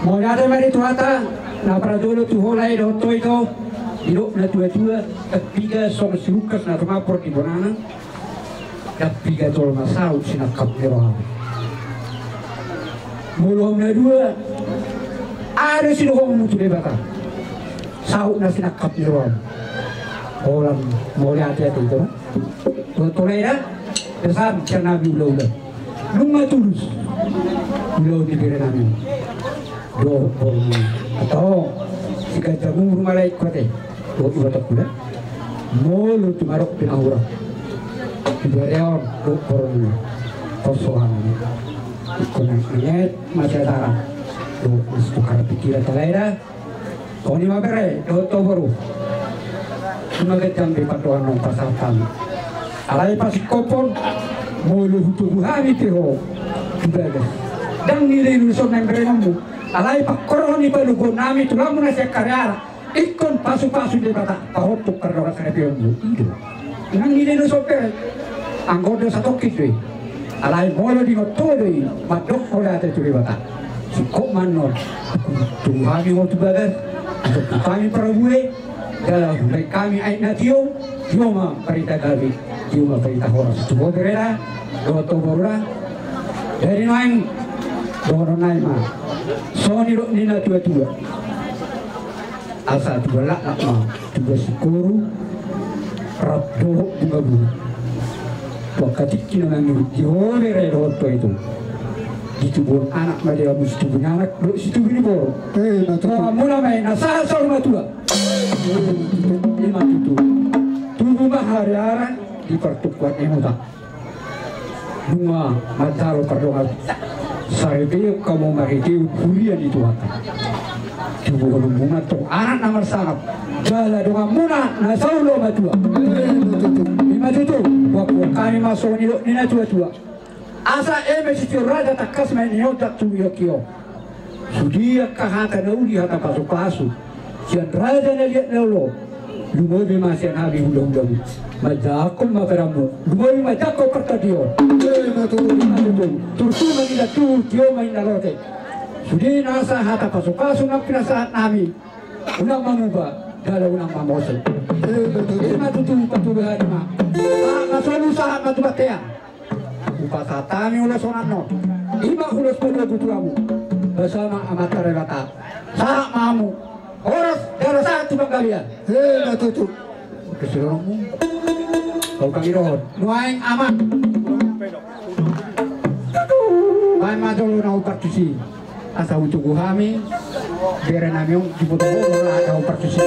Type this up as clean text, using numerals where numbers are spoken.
Mau ada mari tuata na para dulu tu holai do to itu hidup na tua ketiga soal silukas na rumapor di bonana ketiga tol masau sina kaplewa mulom na dua ada sino hong mutu debata sau na sina kaplewa orang mau lihat itu to tolera besar karena bilau lumah tulus bilau di berenang do atau jika jagung rumah lain kuat do ibu tak pula mulu tumarok pinahura dibereon do korun kosongan ikonan anyet masyarakat do istukar pikiran talaira koni mabere do to baru sunagetan di patuan nong pasatan alai pasikopon mulu tubuhani teho ibadah dan nilai nuson yang berenamu alai pak koroni balugo nami tulang muna siya karyara ikon pasu-pasu di bata pahotuk karena karepion mu itu nang nilai nuson pe anggodo satu kitwe alai molo di ngotodoi madok kola ate tu di bata sikok manor tuhani waktu bagas untuk kami perabue dalam baik kami ait natio dioma perintah kami dioma perintah horas tubuh berera doto borura dari noeng dono naima soni ro nina tua asa tua lak ma tua sikuru rap dohok bunga bunga wakati kina nangis dihole re roto itu ditubur anak madera bus tubur anak do situ bini boro mula main asa asal rumah tua lima itu tubuh mahariara dipertukuat emuta bunga mataro perdongal sarebe kamu maritiu kuliah di tuata tubuh bunga tu anak nomor sangat jala doa muna nasaulo matua lima itu waktu kami masuk nina tua asa situ raja takas main nyotak tu yokio sudia kahaka nauli hata pasu sian raja na lihat naulo lumoy masih nabi ulang majakol maperamu lumoy majakol pertadio turtu manila tu tio main nalote sudi nasa hata pasu na pinasahat nami unang mamuba dala unang mamose ima tutu patubahan ma masolu sahat matubatea upasatami ulas onano ima ulas pada tuturamu bersama amatare kata sahat mamu horas dala sahat tubang kalian tutu keseluruhmu kau kangiron nuaing aman main madolo na upartisi asa untuk kami biar nami di bodoh ada upartisi